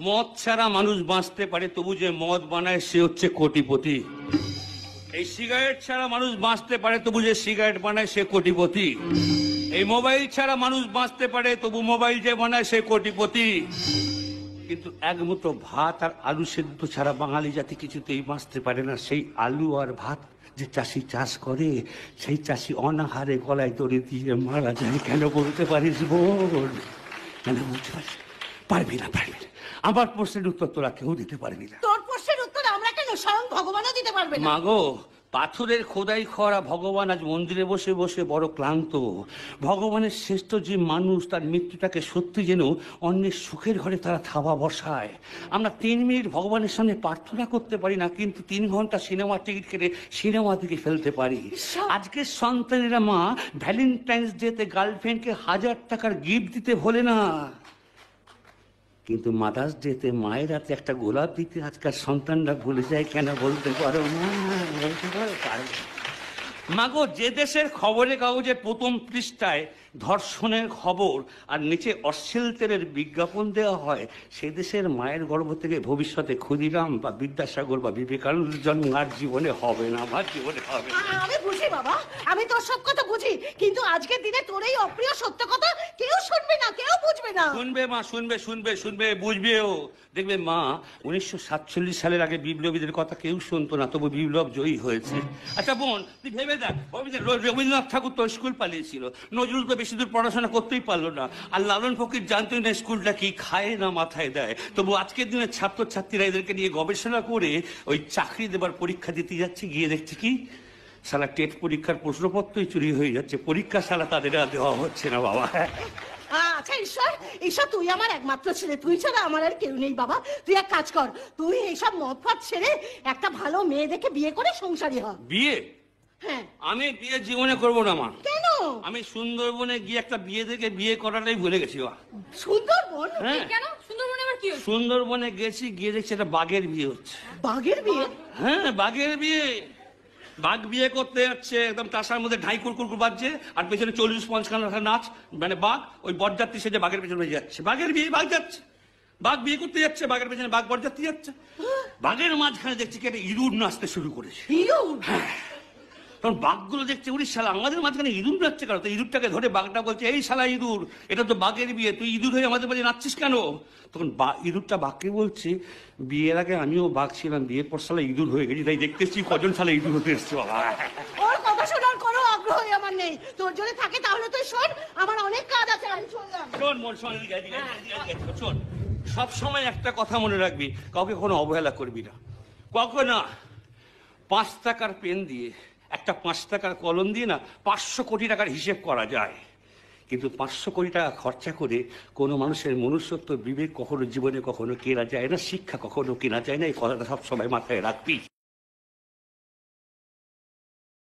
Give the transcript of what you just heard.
মদ ছাড়া মানুষ বাঁচতে পারে, তবু যে মদ বানায় সে হচ্ছে কোটিপতি। এই সিগারেট ছাড়া মানুষ বাঁচতে পারে, তবু যে সিগারেট বানায় সে কোটিপতি। এই মোবাইল ছাড়া মানুষ বাঁচতে পারে, তবু মোবাইল যে বানায় সে কোটিপতি। কিন্তু একমুঠো ভাত আর আলু সেদ্ধ ছাড়া বাঙালি জাতি কিছুতেই বাঁচতে পারে না। সেই আলু আর ভাত যে চাষি চাষ করে, সেই চাষি অনাহারে গলায় দড়ি দিয়ে মারা যায়। কেন বলতে পারিস বোন? কেন বলতে পারিস? পারবি না, পারবি না। আমার প্রশ্নের উত্তর তোরা কেউ দিতে পারবি না। তোর প্রশ্নের উত্তর আমরা কেন, স্বয়ং ভগবানও দিতে পারবে না। মাগো, পাথরের খোদাই করা ভগবান আজ মন্দিরে বসে বসে বড় ক্লান্ত। ভগবানের শ্রেষ্ঠ যে মানুষ, তার মৃত্যুটাকে সত্যি যেন অন্যের সুখের ঘরে তারা থাবা বসায়। আমরা 3 মিনিট ভগবানের সামনে প্রার্থনা করতে পারি না, কিন্তু 3 ঘন্টা সিনেমার টিকিট কেটে সিনেমা থেকে ফেলতে পারি। আজকের সন্তানেরা মা ভ্যালেন্টাইন্স ডেতে গার্লফ্রেন্ডকে 1000 টাকার গিফট দিতে ভোলে না, কিন্তু মাদার্স ডেতে মায়ের হাতে একটা গোলাপ দিতে আজকাল সন্তানরা ভুলে যায়। কেন বলতে পারো না? বলতে পারো? মাগো, যে দেশের খবরের কাগজে প্রথম পৃষ্ঠায় ধর্ষণের খবর আর নিচে অশ্লীল তেলের বিজ্ঞাপন দেওয়া হয়, সে দেশের মায়ের গর্ভ থেকে ভবিষ্যতে ক্ষুদিরাম বা বিদ্যাসাগর বা বিবেকানন্দের জন্ম আর জীবনে হবে না। আমার জীবনে হবে না। আমি বুঝি বাবা, আমি তোর সব কথা বুঝি, কিন্তু আজকের দিনে তোর এই অপ্রিয় সত্য কথা কেউ শুনবে না, কেউ বুঝবে না। শুনবে মা, শুনবে শুনবে শুনবে, বুঝবেও। দেখবে মা, 1947 সালের আগে বিপ্লবীদের কথা কেউ শুনতো না, তবু বিপ্লব জয়ী হয়েছে। আচ্ছা বোন, তুই ভেবে দেখ, রবীন্দ্রনাথ ঠাকুর তো স্কুল পালিয়েছিল, নজরুল তো বেশি দূর পড়াশোনা করতেই পারলো না, আর লালন ফকির জানতোই না স্কুলটা কি, খায় না মাথায় দেয়। তবু আজকের দিনে ছাত্রছাত্রীরা এদেরকে নিয়ে গবেষণা করে ওই চাকরি দেবার পরীক্ষা দিতে যাচ্ছে, গিয়ে দেখছে কি সালা টেট পরীক্ষার প্রশ্নপত্রই চুরি হয়ে যাচ্ছে, পরীক্ষা সালা তাদের আর দেওয়া হচ্ছে না বাবা। আচ্ছা ঈশ্বর, ঈশ্বর তুই আমার একমাত্র ছেলে, তুই ছাড়া আমার আর কেউ নেই বাবা। তুই এক কাজ কর, তুই এইসব মদ ফাদ ছেড়ে একটা ভালো মেয়ে দেখে বিয়ে করে সংসারী হ। বিয়ে? হ্যাঁ। আমি বিয়ে জীবনে করবো না মা। কেন? আমি সুন্দরবনে গিয়ে একটা বিয়ে দেখে বিয়ে করাটাই ভুলে গেছি। সুন্দরবন? হ্যাঁ। কেন সুন্দরবনে আবার কি হচ্ছে? সুন্দরবনে গেছি, গিয়ে দেখছি একটা বাঘের বিয়ে হচ্ছে। বাঘের বিয়ে? হ্যাঁ, বাঘের বিয়ে। বাঘ বিয়ে করতে যাচ্ছে, একদম তাসার মধ্যে ঢাই কুরকুর বাজছে, আর পেছনে 40-50 খানা নাচ, মানে বাঘ ওই বরযাত্রী সেজে বাঘের পেছনে যাচ্ছে। বাঘের বিয়ে, বাঘ যাচ্ছে, বাঘ বিয়ে করতে যাচ্ছে, বাঘের পেছনে বাঘ বরযাত্রী যাচ্ছে। বাঘের মাঝখানে দেখছি কি একটা ইঁদুর নাচতে শুরু করেছে। ইঁদুর? হ্যাঁ। তখন বাঘগুলো দেখছে, উড়ি শালা আমাদের মাঝখানে ইঁদুর নাচছে কেন? তো ইঁদুরটাকে ধরে বাঘটা বলছে, এই শালা ইঁদুর, এটা তো বাঘের বিয়ে, তুই ইঁদুর হয়ে আমাদের মাঝে নাচছিস কেন? তখন ইঁদুরটা বাঘকে বলছে, বিয়ের আগে আমিও বাঘ ছিলাম, বিয়ের পর শালা ইঁদুর হয়ে গেছি, তাই দেখতেছি কজন শালা ইঁদুর হতে এসছে বাবা। ওর কথা শোনার কোনো আগ্রহ আমার নেই, তোর যদি থাকে তাহলে তুই শোন, আমার অনেক কাজ আছে, আমি চললাম। শোন মন, শোন, সব সময় একটা কথা মনে রাখবি, কাউকে কোনো অবহেলা করবি না, কখনো। 5 টাকার পেন দিয়ে, একটা 5 টাকার কলম দিয়ে না 500 কোটি টাকার হিসেব করা যায়, কিন্তু 500 কোটি টাকা খরচা করে কোনো মানুষের মনুষ্যত্ব, বিবেক কখনো জীবনে কখনো কেনা যায় না, শিক্ষা কখনো কেনা যায় না। এই কথাটা সবসময় মাথায় রাখবি।